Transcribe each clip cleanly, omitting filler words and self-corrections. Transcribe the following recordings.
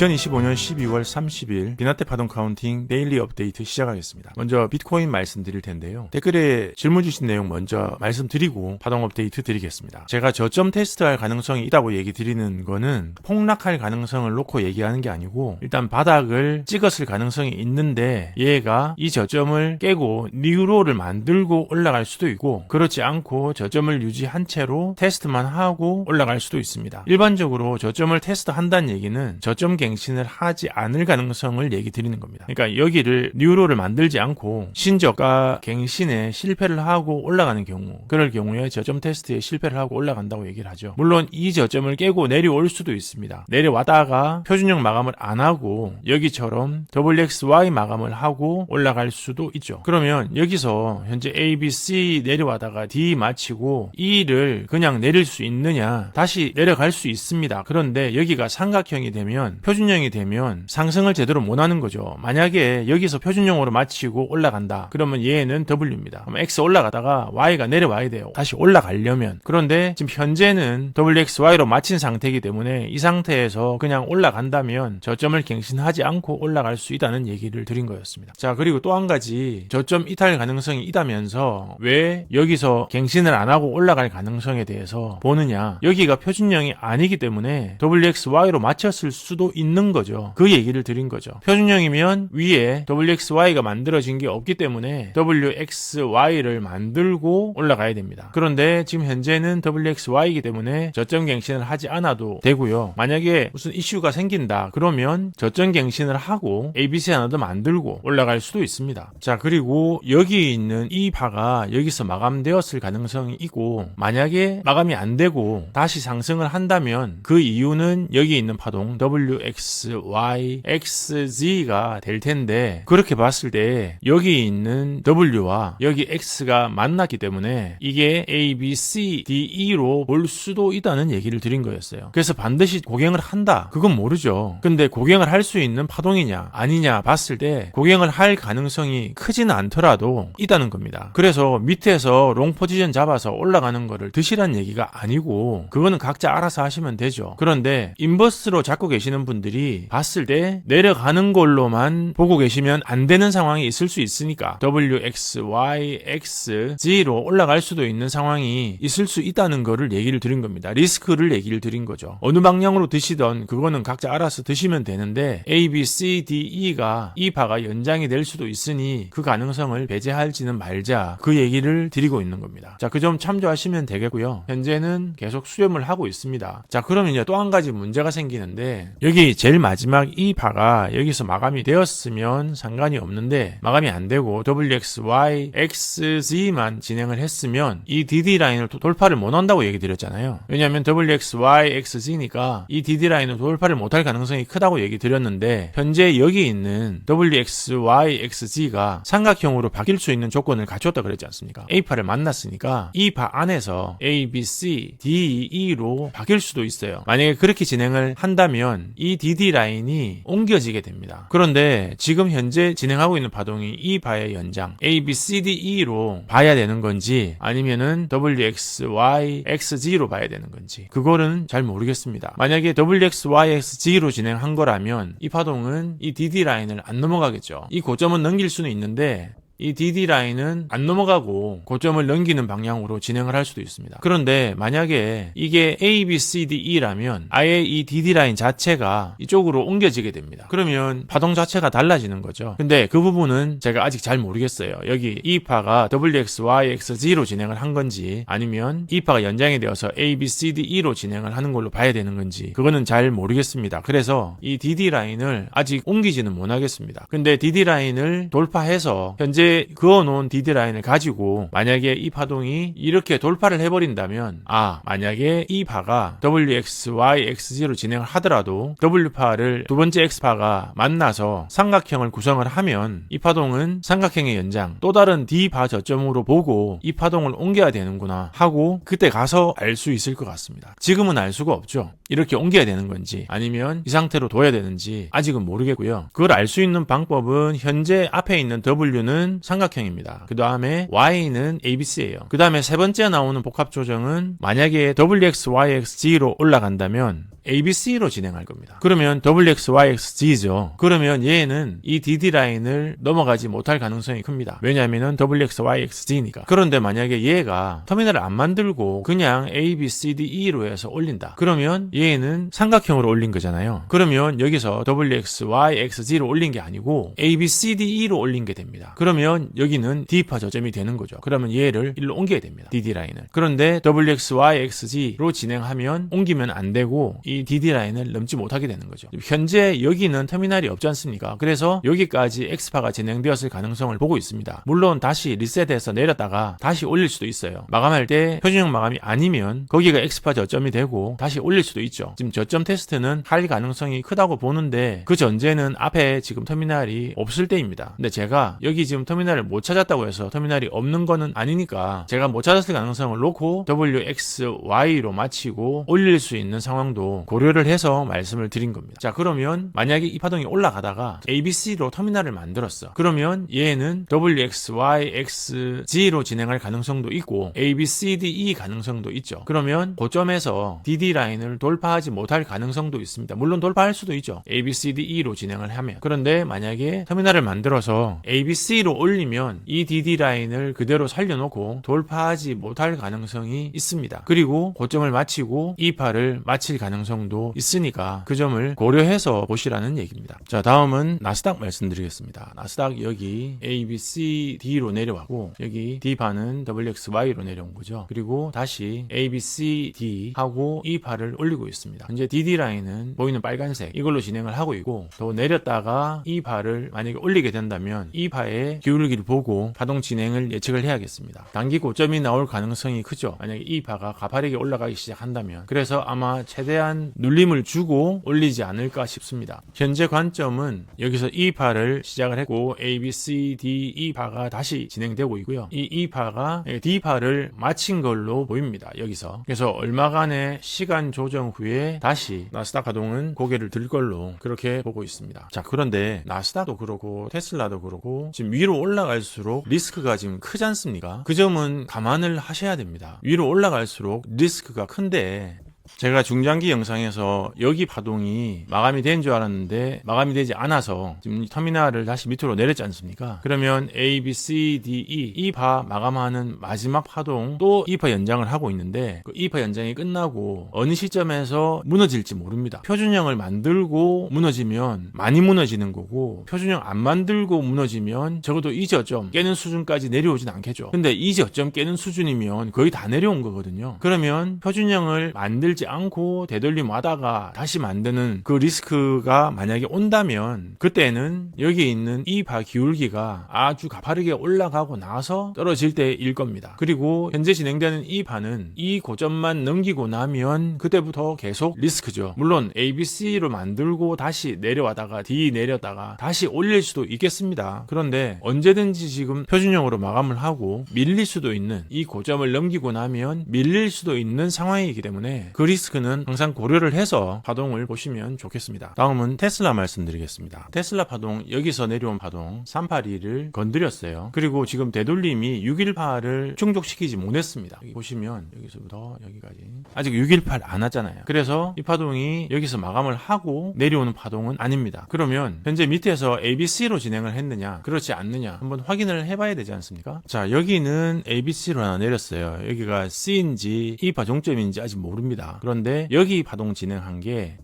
2025년 12월 30일 비나테 파동 카운팅 데일리 업데이트 시작하겠습니다. 먼저 비트코인 말씀드릴 텐데요. 댓글에 질문 주신 내용 먼저 말씀드리고 파동 업데이트 드리겠습니다. 제가 저점 테스트할 가능성이 있다고 얘기 드리는 거는 폭락할 가능성을 놓고 얘기하는 게 아니고 일단 바닥을 찍었을 가능성이 있는데 얘가 이 저점을 깨고 뉴로를 만들고 올라갈 수도 있고 그렇지 않고 저점을 유지한 채로 테스트만 하고 올라갈 수도 있습니다. 일반적으로 저점을 테스트한다는 얘기는 저점 갱신을 하지 않을 가능성을 얘기 드리는 겁니다. 그러니까 여기를 뉴로를 만들지 않고 신저가 갱신에 실패를 하고 올라가는 경우, 그럴 경우에 저점 테스트에 실패를 하고 올라간다고 얘기를 하죠. 물론 이 저점을 깨고 내려올 수도 있습니다. 내려왔다가 표준형 마감을 안 하고 여기처럼 WXY 마감을 하고 올라갈 수도 있죠. 그러면 여기서 현재 A, B, C 내려와다가 D 마치고 E를 그냥 내릴 수 있느냐? 다시 내려갈 수 있습니다. 그런데 여기가 삼각형이 되면 표준형이 되면 상승을 제대로 못하는 거죠. 만약에 여기서 표준형으로 마치고 올라간다. 그러면 얘는 W입니다. 그럼 X 올라가다가 Y가 내려와야 돼요. 다시 올라가려면. 그런데 지금 현재는 WXY로 마친 상태이기 때문에 이 상태에서 그냥 올라간다면 저점을 갱신하지 않고 올라갈 수 있다는 얘기를 드린 거였습니다. 자, 그리고 또 한 가지 저점 이탈 가능성이 있다면서 왜 여기서 갱신을 안 하고 올라갈 가능성에 대해서 보느냐. 여기가 표준형이 아니기 때문에 WXY로 맞췄을 수도 있는 거죠. 그 얘기를 드린 거죠. 표준형이면 위에 WXY가 만들어진 게 없기 때문에 WXY를 만들고 올라가야 됩니다. 그런데 지금 현재는 WXY이기 때문에 저점 갱신을 하지 않아도 되고요. 만약에 무슨 이슈가 생긴다 그러면 저점 갱신을 하고 ABC 하나 더 만들고 올라갈 수도 있습니다. 자, 그리고 여기 있는 이 바가 여기서 마감되었을 가능성이 있고 만약에 마감이 안 되고 다시 상승을 한다면 그 이유는 여기 있는 파동 WXY, XZ가 될 텐데 그렇게 봤을 때 여기 있는 W와 여기 X가 만났기 때문에 이게 A, B, C, D, E로 볼 수도 있다는 얘기를 드린 거였어요. 그래서 반드시 고갱을 한다. 그건 모르죠. 근데 고갱을 할 수 있는 파동이냐 아니냐 봤을 때 고갱을 할 가능성이 크지는 않더라도 있다는 겁니다. 그래서 밑에서 롱 포지션 잡아서 올라가는 거를 드시란 얘기가 아니고 그거는 각자 알아서 하시면 되죠. 그런데 인버스로 잡고 계시는 분들이 봤을 때 내려가는 걸로만 보고 계시면 안 되는 상황이 있을 수 있으니까 WXY, XZ로 올라갈 수도 있는 상황이 있을 수 있다는 거를 얘기를 드린 겁니다. 리스크를 얘기를 드린 거죠. 어느 방향으로 드시던 그거는 각자 알아서 드시면 되는데 A, B, C, D, E가 이 바가 연장이 될 수도 있으니 그 가능성을 배제할지는 말자 그 얘기를 드리고 있는 겁니다. 자, 그 점 참조하시면 되겠고요. 현재는 계속 수렴을 하고 있습니다. 자, 그러면 이제 또 한 가지 문제가 생기는데 여기 제일 마지막 이 바가 여기서 마감이 되었으면 상관이 없는데 마감이 안 되고 WXY, XZ만 진행을 했으면 이 DD 라인을 돌파를 못 한다고 얘기 드렸잖아요. 왜냐하면 WXY, XZ니까 이 DD 라인을 돌파를 못할 가능성이 크다고 얘기 드렸는데 현재 여기 있는 WXY, XZ가 삼각형으로 바뀔 수 있는 조건을 갖췄다 그랬지 않습니까? A파를 만났으니까 이 바 안에서 A, B, C, D, E로 바뀔 수도 있어요. 만약에 그렇게 진행을 한다면 이 DD 라인이 옮겨지게 됩니다. 그런데 지금 현재 진행하고 있는 파동이 이 바의 연장 A, B, C, D, E로 봐야 되는 건지 아니면은 WXY, XZ로 봐야 되는 건지 그거는 잘 모르겠습니다. 만약에 WXY, XZ로 진행한 거라면 이 파동은 이 DD 라인을 안 넘어가겠죠. 이 고점은 넘길 수는 있는데 이 DD 라인은 안 넘어가고 고점을 넘기는 방향으로 진행을 할 수도 있습니다. 그런데 만약에 이게 A, B, C, D, E라면 아예 이 DD 라인 자체가 이쪽으로 옮겨지게 됩니다. 그러면 파동 자체가 달라지는 거죠. 근데 그 부분은 제가 아직 잘 모르겠어요. 여기 이 파가 WXY, XZ로 진행을 한 건지 아니면 이 파가 연장이 되어서 A, B, C, D, E로 진행을 하는 걸로 봐야 되는 건지 그거는 잘 모르겠습니다. 그래서 이 DD 라인을 아직 옮기지는 못하겠습니다. 근데 DD 라인을 돌파해서 현재 그어놓은 DD 라인을 가지고 만약에 이 파동이 이렇게 돌파를 해버린다면 만약에 이 바가 WXY, XZ로 진행을 하더라도 W파를 두 번째 X파가 만나서 삼각형을 구성을 하면 이 파동은 삼각형의 연장 또 다른 D바 저점으로 보고 이 파동을 옮겨야 되는구나 하고 그때 가서 알 수 있을 것 같습니다. 지금은 알 수가 없죠. 이렇게 옮겨야 되는 건지 아니면 이 상태로 둬야 되는지 아직은 모르겠고요. 그걸 알 수 있는 방법은 현재 앞에 있는 W는 삼각형입니다. 그 다음에 Y는 ABC예요. 그 다음에 세 번째 나오는 복합 조정은 만약에 WXYXZ로 올라간다면 ABC로 진행할 겁니다. 그러면 WXYXZ죠. 그러면 얘는 이 DD 라인을 넘어가지 못할 가능성이 큽니다. 왜냐하면 WXYXZ니까. 그런데 만약에 얘가 터미널을 안 만들고 그냥 ABCDE로 해서 올린다. 그러면 얘는 삼각형으로 올린 거잖아요. 그러면 여기서 WXYXZ로 올린 게 아니고 ABCDE로 올린 게 됩니다. 그러면 여기는 D파 저점이 되는 거죠. 그러면 얘를 일로 옮겨야 됩니다. DD 라인을. 그런데 WXYXZ로 진행하면 옮기면 안 되고 이 DD 라인을 넘지 못하게 되는 거죠. 현재 여기는 터미널이 없지 않습니까? 그래서 여기까지 X파가 진행되었을 가능성을 보고 있습니다. 물론 다시 리셋해서 내렸다가 다시 올릴 수도 있어요. 마감할 때 표준형 마감이 아니면 거기가 X파 저점이 되고 다시 올릴 수도 있죠. 지금 저점 테스트는 할 가능성이 크다고 보는데 그 전제는 앞에 지금 터미널이 없을 때입니다. 근데 제가 여기 지금 터미널을 못 찾았다고 해서 터미널이 없는 거는 아니니까 제가 못 찾았을 가능성을 놓고 WXY로 마치고 올릴 수 있는 상황도 고려를 해서 말씀을 드린 겁니다. 자, 그러면 만약에 이 파동이 올라가다가 ABC로 터미널을 만들었어. 그러면 얘는 WXYXZ로 진행할 가능성도 있고 ABCDE 가능성도 있죠. 그러면 고점에서 DD 라인을 돌파하지 못할 가능성도 있습니다. 물론 돌파할 수도 있죠. ABCDE로 진행을 하면. 그런데 만약에 터미널을 만들어서 ABC로 올리면 이 DD 라인을 그대로 살려놓고 돌파하지 못할 가능성이 있습니다. 그리고 고점을 마치고 이 파를 마칠 가능성도 있으니까 그 점을 고려해서 보시라는 얘기입니다. 자, 다음은 나스닥 말씀드리겠습니다. 나스닥 여기 ABCD로 내려왔고 여기 D파는 WXY로 내려온 거죠. 그리고 다시 ABCD 하고 이 파를 올리고 있습니다. 현재 DD 라인은 보이는 빨간색 이걸로 진행을 하고 있고 더 내렸다가 이 파를 만약에 올리게 된다면 이 파의 기울기를 보고 파동 진행을 예측을 해야겠습니다. 단기 고점이 나올 가능성이 크죠. 만약에 이 파가 가파르게 올라가기 시작한다면. 그래서 아마 최대한 눌림을 주고 올리지 않을까 싶습니다. 현재 관점은 여기서 이 파를 시작을 했고 ABCDE 파가 다시 진행되고 있고요. 이 파가 D 파를 마친 걸로 보입니다. 여기서. 그래서 얼마간의 시간 조정 후에 다시 나스닥 파동은 고개를 들 걸로 그렇게 보고 있습니다. 자, 그런데 나스닥도 그렇고 테슬라도 그렇고 지금 위로 올라갈수록 리스크가 지금 크지 않습니까? 그 점은 감안을 하셔야 됩니다. 위로 올라갈수록 리스크가 큰데 제가 중장기 영상에서 여기 파동이 마감이 된 줄 알았는데 마감이 되지 않아서 지금 터미널을 다시 밑으로 내렸지 않습니까? 그러면 A, B, C, D, E 이 파 마감하는 마지막 파동 또 이 파 연장을 하고 있는데 그 이 파 연장이 끝나고 어느 시점에서 무너질지 모릅니다. 표준형을 만들고 무너지면 많이 무너지는 거고 표준형 안 만들고 무너지면 적어도 이 저점 깨는 수준까지 내려오진 않겠죠. 근데 이 저점 깨는 수준이면 거의 다 내려온 거거든요. 그러면 표준형을 만들지 않고 되돌림 하다가 다시 만드는 그 리스크가 만약에 온다면 그때는 여기 있는 이 파 기울기가 아주 가파르게 올라가고 나서 떨어질 때일 겁니다. 그리고 현재 진행되는 이 파는 이 고점만 넘기고 나면 그때부터 계속 리스크죠. 물론 ABC로 만들고 다시 내려왔다가 D 내렸다가 다시 올릴 수도 있겠습니다. 그런데 언제든지 지금 표준형으로 마감을 하고 밀릴 수도 있는 이 고점을 넘기고 나면 밀릴 수도 있는 상황이기 때문에 그 리스크는 항상 고려를 해서 파동을 보시면 좋겠습니다. 다음은 테슬라 말씀드리겠습니다. 테슬라 파동 여기서 내려온 파동 382를 건드렸어요. 그리고 지금 되돌림이 618을 충족시키지 못했습니다. 여기 보시면 여기서부터 여기까지 아직 618 안 왔잖아요. 그래서 이 파동이 여기서 마감을 하고 내려오는 파동은 아닙니다. 그러면 현재 밑에서 ABC로 진행을 했느냐 그렇지 않느냐 한번 확인을 해봐야 되지 않습니까? 자, 여기는 ABC로 하나 내렸어요. 여기가 C인지 이 파 종점인지 아직 모릅니다. 그런데 여기 파동 진행한 게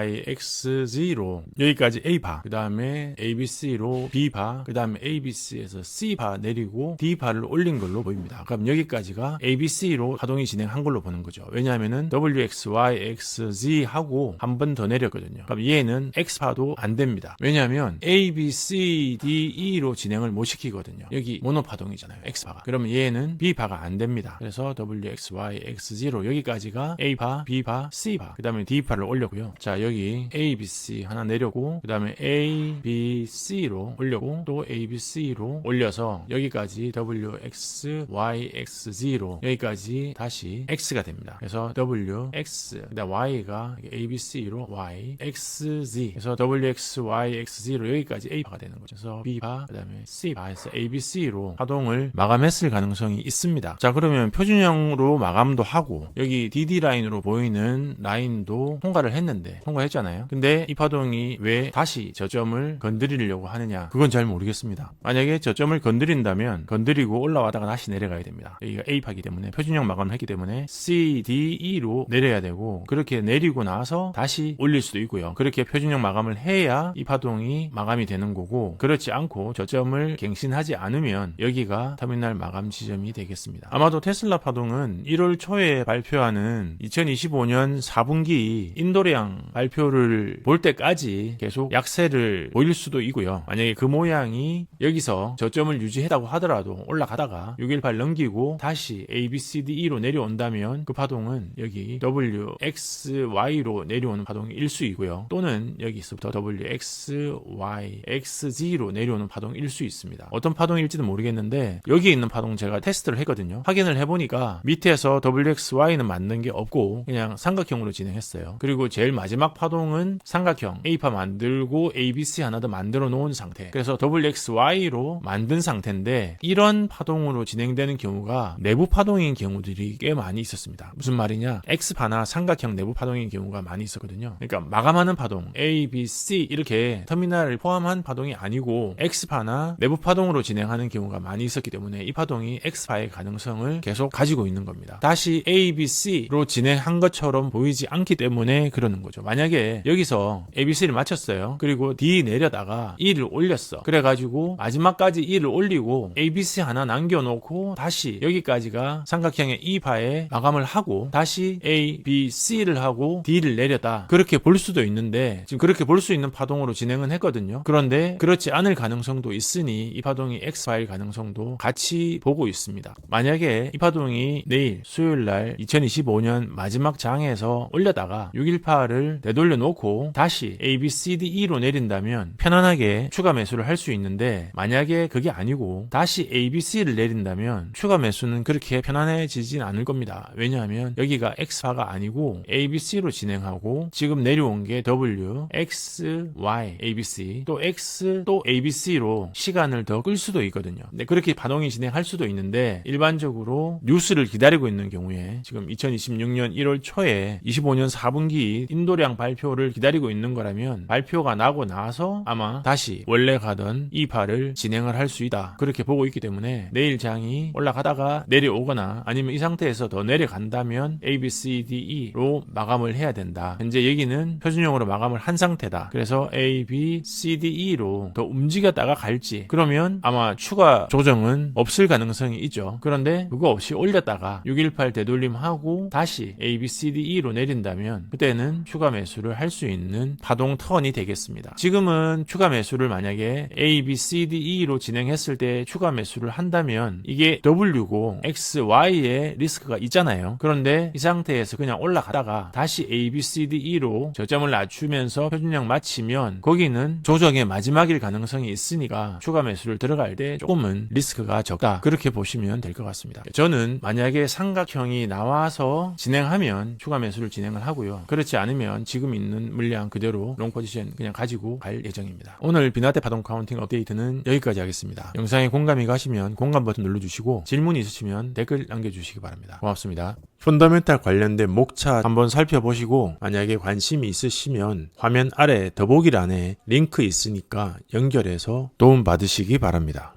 WXYXZ로 여기까지 A파, 그 다음에 ABC로 B파, 그 다음에 ABC에서 C파 내리고 D파를 올린 걸로 보입니다. 그럼 여기까지가 ABC로 파동이 진행한 걸로 보는 거죠. 왜냐하면은 WXYXZ하고 한 번 더 내렸거든요. 그럼 얘는 X파도 안 됩니다. 왜냐하면 ABCDE로 진행을 못 시키거든요. 여기 모노파동이잖아요. X파가. 그러면 얘는 B파가 안 됩니다. 그래서 WXYXZ로 여기까지가 A파, B파, C파, 그 다음에 D파를 올렸고요. 자, 여기 A, B, C 하나 내려고 그 다음에 A, B, C로 올렸고 또 A, B, C로 올려서 여기까지 WXYXZ로 여기까지 다시 X가 됩니다. 그래서 WX, 그 다음 Y가 A, B, C로 Y, XZ, 그래서 WXYXZ로 여기까지 A파가 되는 거죠. 그래서 B파, 그 다음에 C파에서 A, B, C로 파동을 마감했을 가능성이 있습니다. 자, 그러면 표준형으로 마감도 하고 여기 여기 DD 라인으로 보이는 라인도 통과했잖아요. 근데 이 파동이 왜 다시 저점을 건드리려고 하느냐, 그건 잘 모르겠습니다. 만약에 저점을 건드린다면 건드리고 올라와다가 다시 내려가야 됩니다. 여기가 A파기 때문에 표준형 마감을 했기 때문에 CDE로 내려야 되고, 그렇게 내리고 나서 다시 올릴 수도 있고요. 그렇게 표준형 마감을 해야 이 파동이 마감이 되는 거고, 그렇지 않고 저점을 갱신하지 않으면 여기가 터미널 마감 지점이 되겠습니다. 아마도 테슬라 파동은 1월 초에 발표하는 2025년 4분기 인도량 발표를 볼 때까지 계속 약세를 보일 수도 있고요. 만약에 그 모양이 여기서 저점을 유지했다고 하더라도 올라가다가 618 넘기고 다시 ABCDE로 내려온다면 그 파동은 여기 WXY로 내려오는 파동일 수 있고요. 또는 여기서부터 WXY, XZ로 내려오는 파동일 수 있습니다. 어떤 파동일지는 모르겠는데 여기에 있는 파동 제가 테스트를 했거든요. 확인을 해보니까 밑에서 WXY는 맞는 게 없고 그냥 삼각형으로 진행했어요. 그리고 제일 마지막 파동은 삼각형 A파 만들고 ABC 하나 더 만들어 놓은 상태, 그래서 WXY로 만든 상태인데, 이런 파동으로 진행되는 경우가 내부 파동인 경우들이 꽤 많이 있었습니다. 무슨 말이냐, X파나 삼각형 내부 파동인 경우가 많이 있었거든요. 그러니까 마감하는 파동 A, B, C 이렇게 터미널을 포함한 파동이 아니고 X파나 내부 파동으로 진행하는 경우가 많이 있었기 때문에 이 파동이 X파의 가능성을 계속 가지고 있는 겁니다. 다시 A, B, C로 진행한 것처럼 보이지 않기 때문에 그러는 거죠. 만약에 여기서 A, B, C를 맞췄어요. 그리고 D 내려다가 E를 올렸어. 그래가지고 마지막까지 E를 올리고 A, B, C 하나 남겨놓고 다시 여기까지가 삼각형의 E파에 마감을 하고 다시 A, B, C를 하고 D를 내렸다, 그렇게 볼 수도 있는데, 지금 그렇게 볼 수 있는 파동으로 진행은 했거든요. 그런데 그렇지 않을 가능성도 있으니 이 파동이 X파일 가능성도 같이 보고 있습니다. 만약에 이 파동이 내일 수요일날 2025년 마지막 장에서 올렸다가 618을 되돌려 놓고 다시 A, B, C, D, E로 내린다면 편안하게 추가 매수를 할 수 있는데, 만약에 그게 아니고 다시 A, B, C를 내린다면 추가 매수는 그렇게 편안해지진 않을 겁니다. 왜냐하면 여기가 X파가 아니고 A, B, C로 진행하고 지금 내려온 게 W, X, Y, A, B, C, 또 X, 또 A, B, C로 시간을 더 끌 수도 있거든요. 근데 그렇게 파동이 진행할 수도 있는데, 일반적으로 뉴스를 기다리고 있는 경우에 지금 2026년 1월 초에 25년 4분기 인도량 발표를 기다리고 있는 거라면 발표가 나고 나서 아마 다시 원래 가던 이 파를 진행을 할 수 있다, 그렇게 보고 있기 때문에 내일 장이 올라가다가 내려오거나 아니면 이 상태에서 더 내려간다면 A, B, C, D, E로 마감을 해야 된다. 현재 여기는 표준형으로 마감을 한 상태다. 그래서 A, B, C, D, E로 더 움직였다가 갈지, 그러면 아마 추가 조정은 없을 가능성이 있죠. 그런데 그거 없이 올렸다가 618 되돌림하고 다시 A, B, C, D, E로 내린다면 그때는 추가 매수를 할 수 있는 파동 턴이 되겠습니다. 지금은 추가 매수를 만약에 A, B, C, D, E로 진행했을 때 추가 매수를 한다면 이게 W고 X, Y의 리스크가 있잖아요. 그런데 이 상태에서 그냥 올라가다가 다시 A, B, C, D, E로 저점을 낮추면서 표준형 맞추면 거기는 조정의 마지막일 가능성이 있으니까 추가 매수를 들어갈 때 조금은 리스크가 적다, 그렇게 보시면 될 것 같습니다. 저는 만약에 삼각형이 나와서 진행하면 추가 매수를 진행을 하고요. 그렇지 않으면 지금 있는 물량 그대로 롱 포지션 그냥 가지고 갈 예정입니다. 오늘 비나테 파동 카운팅 업데이트는 여기까지 하겠습니다. 영상에 공감이 가시면 공감 버튼 눌러주시고 질문이 있으시면 댓글 남겨주시기 바랍니다. 고맙습니다. 펀더멘탈 관련된 목차 한번 살펴보시고 만약에 관심이 있으시면 화면 아래 더보기란에 링크 있으니까 연결해서 도움 받으시기 바랍니다.